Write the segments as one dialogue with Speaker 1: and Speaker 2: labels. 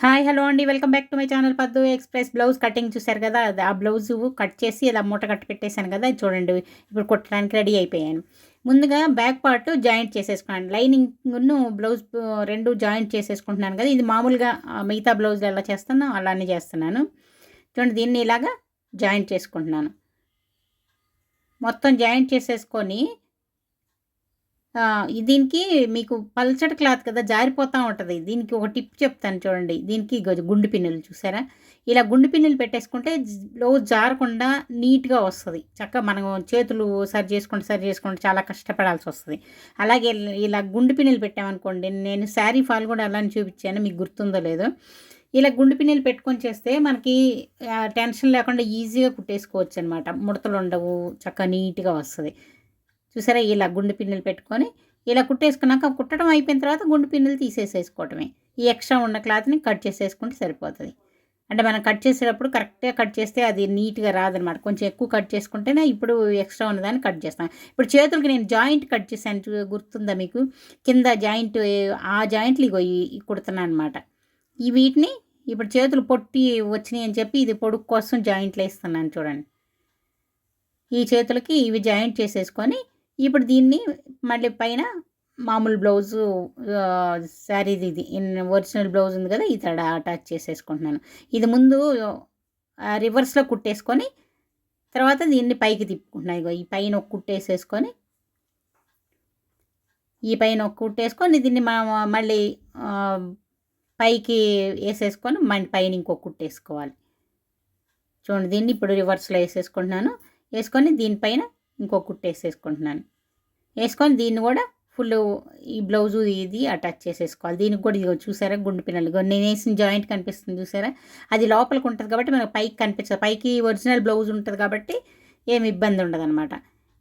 Speaker 1: Hi hello అండి, welcome back to my channel పద్దు express. Blouse cutting చూసారు కదా, ఆ బ్లౌజు కట్ చేసి ఇలా మూట కట్టి పెట్టేశాను కదా. ఇది చూడండి, ఇప్పుడు కుట్టడానికి రెడీ అయిపోయాను. ముందుగా బ్యాక్ పార్ట్ జాయింట్ చేసేసుకున్నాను. లైనింగ్ను బ్లౌజ్ రెండు జాయింట్ చేసేసుకుంటున్నాను కదా. ఇది మామూలుగా మిగతా బ్లౌజ్ ఎలా చేస్తానో అలానే చేస్తున్నాను. చూడండి, దీన్ని ఇలాగా జాయింట్ చేసుకుంటున్నాను. మొత్తం జాయింట్ చేసేసుకొని దీనికి మీకు పల్చటి క్లాత్ కదా, జారిపోతూ ఉంటుంది. దీనికి ఒక టిప్ చెప్తాను చూడండి. దీనికి గుండు పిన్నులు చూసారా, ఇలా గుండు పిన్నులు పెట్టేసుకుంటే బ్లౌజ్ జారకుండా నీట్గా వస్తుంది. చక్కగా మనం చేతులు సరి చేసుకుంటే చాలా కష్టపడాల్సి వస్తుంది. అలాగే ఇలా గుండు పిన్నులు పెట్టామనుకోండి, నేను శారీ ఫాల్ కూడా అలానే చూపించాను, మీకు గుర్తుందో లేదో. ఇలా గుండు పిన్నులు పెట్టుకొని చేస్తే మనకి టెన్షన్ లేకుండా ఈజీగా కుట్టేసుకోవచ్చు అనమాట. ముడతలు ఉండవు, చక్కగా నీట్గా వస్తుంది. చూసారా, ఇలా గుండు పిన్నులు పెట్టుకొని ఇలా కుట్టేసుకున్నాక కుట్టడం అయిపోయిన తర్వాత గుండు పిన్నులు తీసేసేసుకోవటమే. ఈ ఎక్స్ట్రా ఉన్న క్లాత్ని కట్ చేసేసుకుంటే సరిపోతుంది. అంటే మనం కట్ చేసేటప్పుడు కరెక్ట్గా కట్ చేస్తే అది నీట్గా రాదనమాట. కొంచెం ఎక్కువ కట్ చేసుకుంటేనే ఇప్పుడు ఎక్స్ట్రా ఉన్నదాన్ని కట్ చేస్తాను. ఇప్పుడు చేతులకి నేను జాయింట్ కట్ చేశాను, గుర్తుందా మీకు? కింద జాయింట్, ఆ జాయింట్లు ఇగో కుడుతున్నాను అనమాట. ఈ వీటిని ఇప్పుడు చేతులు పొట్టి వచ్చినాయి అని చెప్పి ఇది పొడుగు కోసం జాయింట్లు వేస్తున్నాను చూడండి. ఈ చేతులకి ఇవి జాయింట్ చేసేసుకొని ఇప్పుడు దీన్ని మళ్ళీ పైన మామూలు బ్లౌజు శారీది, ఇది ఒరిజినల్ బ్లౌజ్ ఉంది కదా, ఇది అటాచ్ చేసేసుకుంటున్నాను. ఇది ముందు రివర్స్లో కుట్టేసుకొని తర్వాత దీన్ని పైకి తిప్పుకుంటున్నాను. ఇగో ఈ పైన ఒక కుట్టేసేసుకొని దీన్ని మళ్ళీ పైకి వేసేసుకొని పైన ఇంకొక కుట్టేసుకోవాలి. చూడండి, దీన్ని ఇప్పుడు రివర్స్లో వేసేసుకుంటున్నాను. వేసుకొని దీనిపైన ఇంకొక కుట్టు వేసేసుకుంటున్నాను. వేసుకొని దీన్ని కూడా ఫుల్ ఈ బ్లౌజు ఇది అటాచ్ చేసేసుకోవాలి. దీనికి కూడా ఇదిగో చూసారా, గుండు పిన్నలు నేను వేసిన జాయింట్ కనిపిస్తుంది చూసారా, అది లోపలికి ఉంటుంది కాబట్టి మనకు పైకి కనిపించదు. పైకి ఒరిజినల్ బ్లౌజ్ ఉంటుంది కాబట్టి ఏమి ఇబ్బంది ఉండదు అనమాట.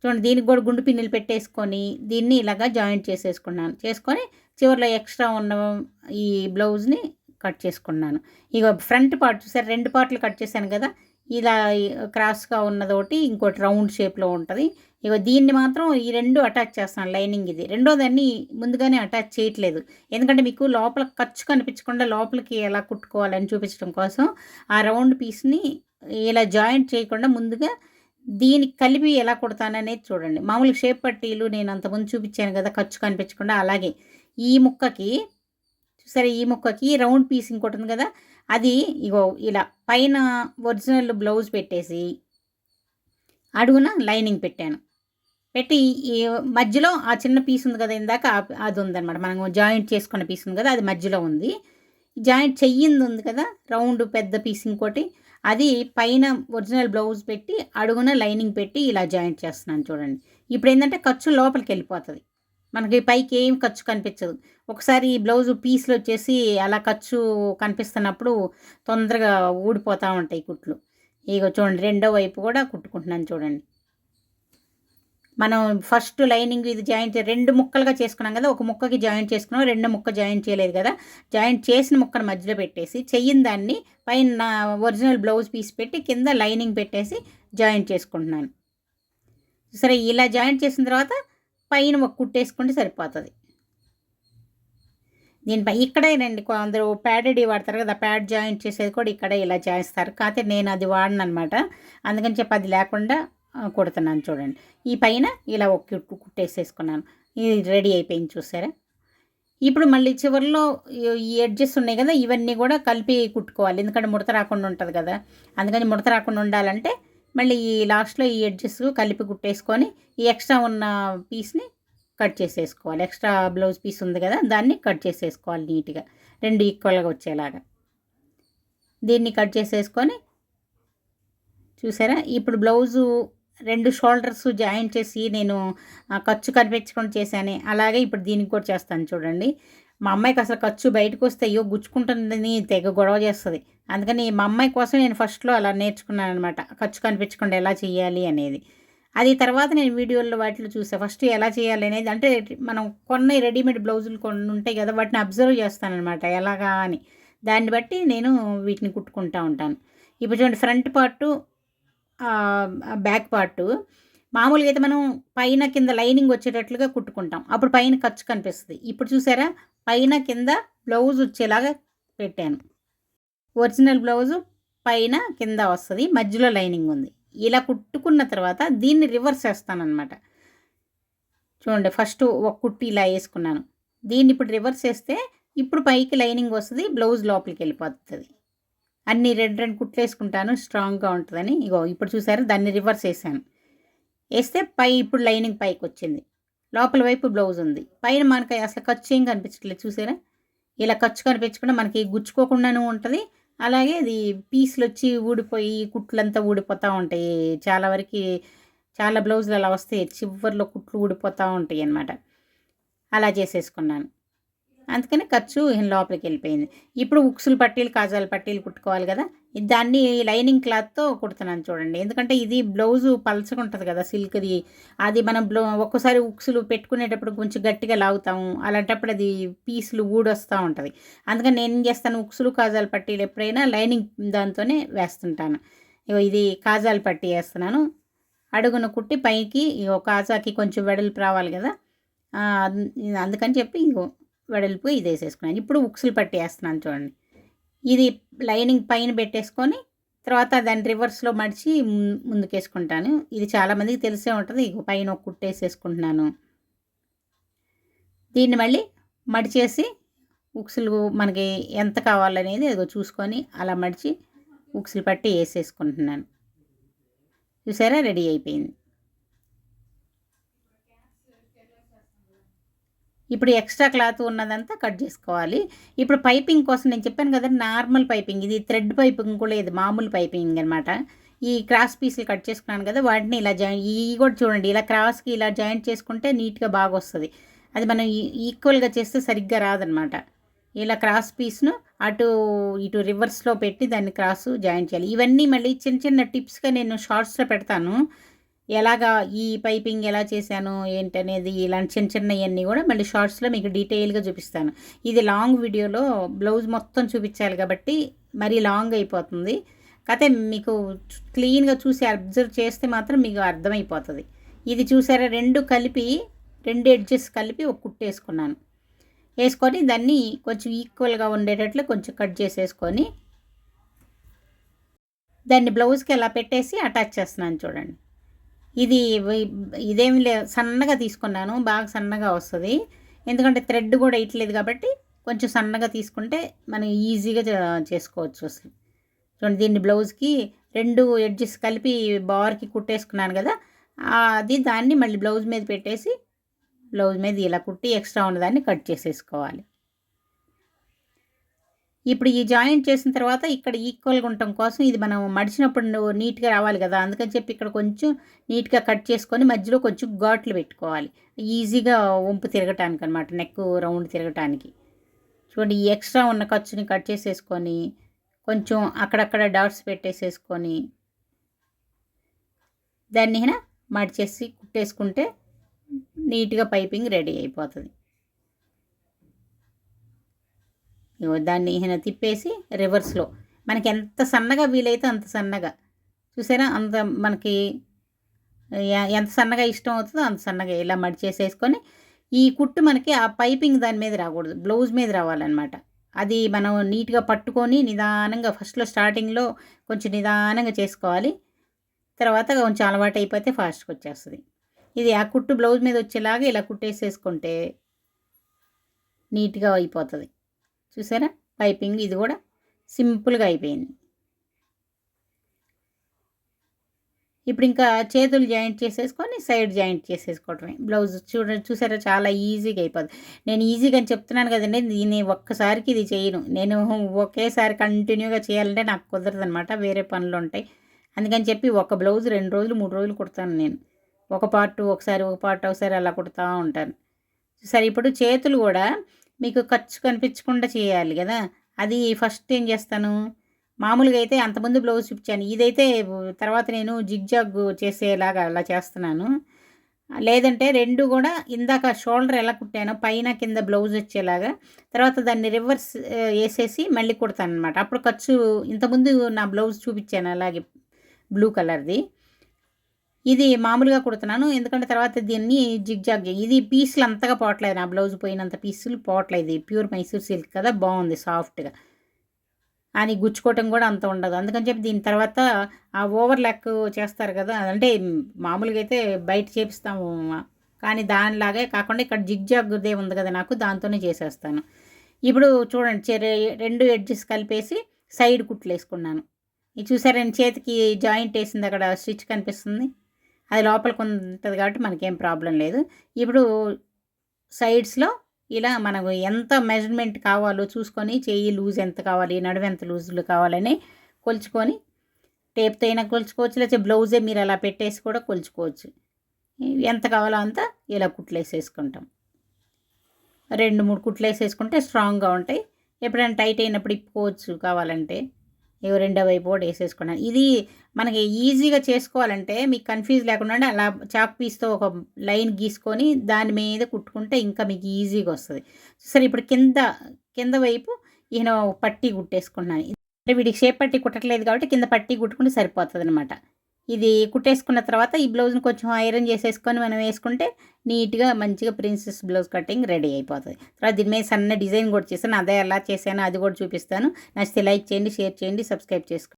Speaker 1: చూడండి, దీనికి కూడా గుండు పిన్నులు పెట్టేసుకొని దీన్ని ఇలాగా జాయింట్ చేసేసుకున్నాను. చేసుకొని చివరిలో ఎక్స్ట్రా ఉన్న ఈ బ్లౌజ్ని కట్ చేసుకున్నాను. ఇక ఫ్రంట్ పార్ట్ చూసారు, రెండు పార్ట్లు కట్ చేశాను కదా. ఇలా క్రాస్గా ఉన్నది ఒకటి, ఇంకోటి రౌండ్ షేప్లో ఉంటుంది. ఇక దీన్ని మాత్రం ఈ రెండు అటాచ్ చేస్తాను. లైనింగ్ ఇది రెండోదాన్ని ముందుగానే అటాచ్ చేయట్లేదు, ఎందుకంటే మీకు లోపల ఖర్చు కనిపించకుండా లోపలికి ఎలా కుట్టుకోవాలని చూపించడం కోసం ఆ రౌండ్ పీస్ని ఇలా జాయింట్ చేయకుండా ముందుగా దీనికి కలిపి ఎలా కుడతాననేది చూడండి. మామూలుగా షేప్ పట్టీలు నేను అంతకుముందు చూపించాను కదా, ఖర్చు కనిపించకుండా. అలాగే ఈ ముక్కకి చూసారా, ఈ ముక్కకి రౌండ్ పీస్ ఇంకోటి ఉంది కదా, అది ఇగో ఇలా పైన ఒరిజినల్ బ్లౌజ్ పెట్టేసి అడుగున లైనింగ్ పెట్టాను. పెట్టి ఈ మధ్యలో ఆ చిన్న పీస్ ఉంది కదా ఇందాక, అది ఉందన్నమాట. మనం జాయింట్ చేసుకున్న పీస్ ఉంది కదా, అది మధ్యలో ఉంది. జాయింట్ చెయ్యింది ఉంది కదా, రౌండ్ పెద్ద పీస్ ఇంకోటి, అది పైన ఒరిజినల్ బ్లౌజ్ పెట్టి అడుగున లైనింగ్ పెట్టి ఇలా జాయింట్ చేస్తున్నాను చూడండి. ఇప్పుడు ఏంటంటే ఖర్చు లోపలికి వెళ్ళిపోతుంది, మనకి పైకి ఏం ఖర్చు కనిపించదు. ఒకసారి ఈ బ్లౌజు పీస్లు వచ్చేసి అలా ఖర్చు కనిపిస్తున్నప్పుడు తొందరగా ఊడిపోతూ ఉంటాయి కుట్లు. ఇక చూడండి, రెండో వైపు కూడా కుట్టుకుంటున్నాను చూడండి. మనం ఫస్ట్ లైనింగ్ ఇది జాయింట్ రెండు ముక్కలుగా చేసుకున్నాం కదా, ఒక ముక్కకి జాయింట్ చేసుకున్నాం, రెండు ముక్క జాయింట్ చేయలేదు కదా. జాయింట్ చేసిన ముక్కను మధ్యలో పెట్టేసి చెయ్యిన దాన్ని పైన ఒరిజినల్ బ్లౌజ్ పీస్ పెట్టి కింద లైనింగ్ పెట్టేసి జాయింట్ చేసుకుంటున్నాను. సరే, ఇలా జాయింట్ చేసిన తర్వాత పైన ఒక కుట్టేసుకుంటే సరిపోతుంది. దీనిపై ఇక్కడే రండి, అందరూ ప్యాడెడ్ వాడతారు కదా, ప్యాడ్ జాయింట్ చేసేది కూడా ఇక్కడే ఇలా చేస్తారు. కాకపోతే నేను అది వాడను అనమాట, అందుకని చెప్పి అది లేకుండా కుడుతున్నాను చూడండి. ఈ పైన ఇలా ఒక కుట్టేసేసుకున్నాను. ఇది రెడీ అయిపోయింది చూసారా. ఇప్పుడు మళ్ళీ చివరిలో ఈ ఎడ్జెస్ ఉన్నాయి కదా, ఇవన్నీ కూడా కలిపి కుట్టుకోవాలి, ఎందుకంటే ముడత రాకుండా ఉంటుంది కదా. అందుకని ముడత రాకుండా ఉండాలంటే మళ్ళీ ఈ లాస్ట్లో ఈ ఎడ్జెస్ కలిపి కుట్టేసుకొని ఈ ఎక్స్ట్రా ఉన్న పీస్ని కట్ చేసేసుకోవాలి. ఎక్స్ట్రా బ్లౌజ్ పీస్ ఉంది కదా, దాన్ని కట్ చేసేసుకోవాలి నీట్గా, రెండు ఈక్వల్గా వచ్చేలాగా. దీన్ని కట్ చేసేసుకొని చూసారా, ఇప్పుడు బ్లౌజు రెండు షోల్డర్స్ జాయింట్ చేసి నేను ఖర్చు కనిపించకుండా చేశాను. అలాగే ఇప్పుడు దీనికి కూడా చేస్తాను చూడండి. మా అమ్మాయికి అసలు ఖర్చు బయటకు వస్తే అయ్యో గుచ్చుకుంటుందని తెగ గొడవ చేస్తుంది. అందుకని మా అమ్మాయి కోసం నేను ఫస్ట్లో అలా నేర్చుకున్నాను అనమాట, ఖర్చు కనిపించకుండా ఎలా చేయాలి అనేది. అది తర్వాత నేను వీడియోల్లో వాటిలో చూసాను ఫస్ట్ ఎలా చేయాలి అనేది. అంటే మనం కొన్న రెడీమేడ్ బ్లౌజులు కొన్ని ఉంటాయి కదా, వాటిని అబ్జర్వ్ చేస్తానమాట ఎలాగా అని. దాన్ని బట్టి నేను వీటిని కుట్టుకుంటూ ఉంటాను. ఇప్పుడు చూడండి, ఫ్రంట్ పార్టు బ్యాక్ పార్టు మామూలుగా అయితే మనం పైన కింద లైనింగ్ వచ్చేటట్లుగా కుట్టుకుంటాం, అప్పుడు పైన ఖర్చు కనిపిస్తుంది. ఇప్పుడు చూసారా, పైన కింద బ్లౌజ్ వచ్చేలాగా పెట్టాను. ఒరిజినల్ బ్లౌజు పైన కింద వస్తుంది, మధ్యలో లైనింగ్ ఉంది. ఇలా కుట్టుకున్న తర్వాత దీన్ని రివర్స్ చేస్తానన్నమాట. చూడండి, ఫస్ట్ ఒక కుట్టు ఇలా వేసుకున్నాను, దీన్ని ఇప్పుడు రివర్స్ చేస్తే ఇప్పుడు పైకి లైనింగ్ వస్తుంది, బ్లౌజ్ లోపలికి వెళ్ళిపోతుంది. అన్ని రెండు రెండు కుట్లు వేసుకుంటాను, స్ట్రాంగ్గా ఉంటుందని. ఇగో ఇప్పుడు చూసారు, దాన్ని రివర్స్ వేసాను. వేస్తే ఇప్పుడు లైనింగ్ పైకి వచ్చింది, లోపల వైపు బ్లౌజ్ ఉంది. పైన మనకి అసలు ఖర్చు ఏం కనిపించట్లేదు, చూసారా? ఇలా ఖర్చు కనిపించకుండా మనకి గుచ్చుకోకుండానే ఉంటుంది. అలాగే అది పీసులు వచ్చి ఊడిపోయి కుట్లంతా ఊడిపోతూ ఉంటాయి. చాలా వరకు చాలా బ్లౌజులు అలా వస్తాయి, చివరిలో కుట్లు ఊడిపోతూ ఉంటాయి అన్నమాట. అలా చేసేసుకున్నాను, అందుకని ఖర్చు లోపలికి వెళ్ళిపోయింది. ఇప్పుడు ఉక్సులు పట్టీలు, కాజాల పట్టీలు కుట్టుకోవాలి కదా, దాన్ని లైనింగ్ క్లాత్తో కుడుతున్నాను చూడండి. ఎందుకంటే ఇది బ్లౌజు పలచగా ఉంటుంది కదా, సిల్క్ది. అది మనం ఒక్కోసారి ఉక్సులు పెట్టుకునేటప్పుడు కొంచెం గట్టిగా లాగుతాము, అలాంటప్పుడు అది పీసులు ఊడొస్తూ ఉంటుంది. అందుకని నేను ఏం చేస్తాను, ఉక్సులు కాజాల పట్టీలు ఎప్పుడైనా లైనింగ్ దాంతోనే వేస్తుంటాను. ఇది కాజాల పట్టీ వేస్తున్నాను, అడుగున కుట్టి పైకి కాజాకి కొంచెం వెడల్పు రావాలి కదా, అందుకని చెప్పి వెడల్పు ఇది వేసేసుకున్నాను. ఇప్పుడు ఉక్సులు పట్టి వేస్తున్నాను చూడండి. ఇది లైనింగ్ పైన పెట్టేసుకొని తర్వాత దాన్ని రివర్స్లో మడిచి ముందుకేసుకుంటాను. ఇది చాలామందికి తెలిసే ఉంటుంది. పైన ఒక కుట్టు వేసేసుకుంటున్నాను. దీన్ని మళ్ళీ మడిచేసి ఉక్సులు మనకి ఎంత కావాలనేది అదిగో చూసుకొని అలా మడిచి ఉక్సులు పట్టి వేసేసుకుంటున్నాను. చూసారా, రెడీ అయిపోయింది. ఇప్పుడు ఎక్స్ట్రా క్లాత్ ఉన్నదంతా కట్ చేసుకోవాలి. ఇప్పుడు పైపింగ్ కోసం నేను చెప్పాను కదా, నార్మల్ పైపింగ్, ఇది థ్రెడ్ పైపింగ్ కూడా లేదు, మామూలు పైపింగ్ అనమాట. ఈ క్రాస్ పీసులు కట్ చేసుకున్నాను కదా, వాటిని ఇలా ఇవి కూడా చూడండి, ఇలా క్రాస్కి ఇలా జాయింట్ చేసుకుంటే నీట్గా బాగా వస్తుంది. అది మనం ఈక్వల్గా చేస్తే సరిగ్గా రాదనమాట. ఇలా క్రాస్ పీస్ను అటు ఇటు రివర్స్లో పెట్టి దాన్ని క్రాస్ జాయింట్ చేయాలి. ఇవన్నీ మళ్ళీ చిన్న చిన్న టిప్స్గా నేను షార్ట్స్లో పెడతాను, ఎలాగా ఈ పైపింగ్ ఎలా చేశాను ఏంటనేది. ఇలాంటి చిన్న చిన్నవన్నీ కూడా మళ్ళీ షార్ట్స్లో మీకు డీటెయిల్గా చూపిస్తాను. ఇది లాంగ్ వీడియోలో బ్లౌజ్ మొత్తం చూపించాలి కాబట్టి మరీ లాంగ్ అయిపోతుంది. కాకపోతే మీకు క్లీన్గా చూసి అబ్జర్వ్ చేస్తే మాత్రం మీకు అర్థమైపోతుంది. ఇది చూసారా, రెండు ఎడ్జెస్ కలిపి ఒక కుట్టు వేసుకొని దాన్ని కొంచెం ఈక్వల్గా ఉండేటట్లు కొంచెం కట్ చేసేసుకొని దాన్ని బ్లౌజ్కి ఎలా పెట్టేసి అటాచ్ చేస్తున్నాను చూడండి. ఇదేమి సన్నగా తీసుకున్నాను, బాగా సన్నగా వస్తుంది. ఎందుకంటే థ్రెడ్ కూడా ఇట్లేదు కాబట్టి కొంచెం సన్నగా తీసుకుంటే మనం ఈజీగా చేసుకోవచ్చు అసలు. చూడండి, దీన్ని బ్లౌజ్కి రెండు ఎడ్జెస్ కలిపి బార్కి కుట్టేసుకున్నాను కదా, దాన్ని మళ్ళీ బ్లౌజ్ మీద పెట్టేసి బ్లౌజ్ మీద ఇలా కుట్టి ఎక్స్ట్రా ఉన్నదాన్ని కట్ చేసేసుకోవాలి. ఇప్పుడు ఈ జాయింట్ చేసిన తర్వాత ఇక్కడ ఈక్వల్గా ఉండటం కోసం ఇది మనం మడిచినప్పుడు నీట్గా రావాలి కదా, అందుకని చెప్పి ఇక్కడ కొంచెం నీట్గా కట్ చేసుకొని మధ్యలో కొంచెం ఘాట్లు పెట్టుకోవాలి, ఈజీగా వంపు తిరగటానికి అనమాట, నెక్ రౌండ్ తిరగటానికి. చూడండి, ఈ ఎక్స్ట్రా ఉన్న ఖర్చుని కట్ చేసేసుకొని కొంచెం అక్కడక్కడ డాట్స్ పెట్టేసేసుకొని దాన్ని మడిచేసి కుట్టేసుకుంటే నీట్గా పైపింగ్ రెడీ అయిపోతుంది. దాన్ని తిప్పేసి రివర్స్లో మనకి ఎంత సన్నగా వీలైతే అంత సన్నగా, చూసారా, అంత మనకి ఎంత సన్నగా ఇష్టం అవుతుందో అంత సన్నగా ఇలా మడిచేసేసుకొని ఈ కుట్టు మనకి ఆ పైపింగ్ దాని మీద రాకూడదు, బ్లౌజ్ మీద రావాలన్నమాట. అది మనం నీట్గా పట్టుకొని నిదానంగా ఫస్ట్లో స్టార్టింగ్లో కొంచెం నిదానంగా చేసుకోవాలి, తర్వాత కొంచెం అలవాటు అయిపోతే ఫాస్ట్గా వచ్చేస్తుంది. ఇది ఆ కుట్టు బ్లౌజ్ మీద వచ్చేలాగా ఇలా కుట్టేసేసుకుంటే నీట్గా అయిపోతుంది. చూసారా, పైపింగ్ ఇది కూడా సింపుల్గా అయిపోయింది. ఇప్పుడు ఇంకా చేతులు జాయింట్ చేసేసుకొని సైడ్ జాయింట్ చేసేసుకోవటమే. బ్లౌజ్ చూసారా, చాలా ఈజీగా అయిపోతుంది. నేను ఈజీగా అని చెప్తున్నాను కదండి, దీన్ని ఒక్కసారికి ఇది చేయను, నేను ఒకేసారి కంటిన్యూగా చేయాలంటే నాకు కుదరదు అనమాట, వేరే పనులు ఉంటాయి. అందుకని చెప్పి ఒక బ్లౌజ్ 2 రోజులు 3 రోజులు కుడతాను నేను, ఒక పార్ట్ ఒకసారి అలా కుడతా ఉంటాను. సరే, ఇప్పుడు చేతులు కూడా మీకు ఖర్చు కనిపించకుండా చేయాలి కదా, అది ఫస్ట్ ఏం చేస్తాను, మామూలుగా అయితే అంతకుముందు బ్లౌజ్ చూపించాను, ఇదైతే తర్వాత నేను జిగ్జాగ్ చేసేలాగా అలా చేస్తున్నాను. లేదంటే రెండు కూడా ఇందాక షోల్డర్ ఎలా కుట్టానో పైన కింద బ్లౌజ్ వచ్చేలాగా తర్వాత దాన్ని రివర్స్ వేసేసి మళ్ళీ కుడతాను అనమాట. అప్పుడు ఖర్చు, ఇంతకుముందు నా బ్లౌజ్ చూపించాను అలాగే బ్లూ కలర్ది, ఇది మామూలుగా కుడుతున్నాను. ఎందుకంటే తర్వాత దీన్ని జిగ్జాగ్, ఇది పీసులు అంతగా పోవట్లేదు, నా బ్లౌజ్ పోయినంత పీసులు పోవట్లేదు. ప్యూర్ మైసూర్ సిల్క్ కదా, బాగుంది సాఫ్ట్గా, అని గుచ్చుకోవటం కూడా అంత ఉండదు. అందుకని చెప్పి దీని తర్వాత ఆ ఓవర్ ల్యాక్ చేస్తారు కదా, అంటే మామూలుగా అయితే బయట చేపిస్తాము, కానీ దానిలాగే కాకుండా ఇక్కడ జిగ్జాగ్దే ఉంది కదా నాకు, దాంతోనే చేసేస్తాను. ఇప్పుడు చూడండి, 2 ఎడ్జెస్ కలిపేసి సైడ్ కుట్లు వేసుకున్నాను. ఇది చూసారా, నేను చేతికి జాయింట్ వేసింది అక్కడ స్టిచ్ కనిపిస్తుంది, అది లోపలికి ఉంటుంది కాబట్టి మనకేం ప్రాబ్లం లేదు. ఇప్పుడు సైడ్స్లో ఇలా మనకు ఎంత మెజర్మెంట్ కావాలో చూసుకొని, చెయ్యి లూజ్ ఎంత కావాలి, నడుము ఎంత లూజులు కావాలని కొలుచుకొని, టేప్తో అయినా కొలుచుకోవచ్చు, లేకపోతే బ్లౌజే మీరు అలా పెట్టేసి కూడా కొలుచుకోవచ్చు. ఎంత కావాలో అంత ఇలా కుట్లు వేసేసుకుంటాం. 2-3 కుట్లు వేసేసుకుంటే స్ట్రాంగ్గా ఉంటాయి. ఎప్పుడైనా టైట్ అయినప్పుడు ఇప్పుకోవచ్చు కావాలంటే. రెండో వైపు కూడా వేసేసుకున్నాను. ఇది మనకి ఈజీగా చేసుకోవాలంటే మీకు కన్ఫ్యూజ్ లేకుండా అలా చాక్ పీస్తో ఒక లైన్ గీసుకొని దాని మీద కుట్టుకుంటే ఇంకా మీకు ఈజీగా వస్తుంది. సరే, ఇప్పుడు కింద వైపు ఈయన పట్టీ కుట్టేసుకున్నాను. అంటే వీడికి షేప్ పట్టీ కుట్టట్లేదు కాబట్టి కింద పట్టీ కుట్టుకుంటే సరిపోతుంది అనమాట. ఇది కుట్టేసుకున్న తర్వాత ఈ బ్లౌజ్ని కొంచెం ఐరన్ చేసేసుకొని మనం వేసుకుంటే నీట్గా మంచిగా ప్రిన్సెస్ బ్లౌజ్ కటింగ్ రెడీ అయిపోతుంది. తర్వాత దీని మీద సన్న డిజైన్ కూడా చేశాను, అదే ఎలా చేశానో అది కూడా చూపిస్తాను. నచ్చితే లైక్ చేయండి, షేర్ చేయండి, సబ్స్క్రైబ్ చేసుకోండి.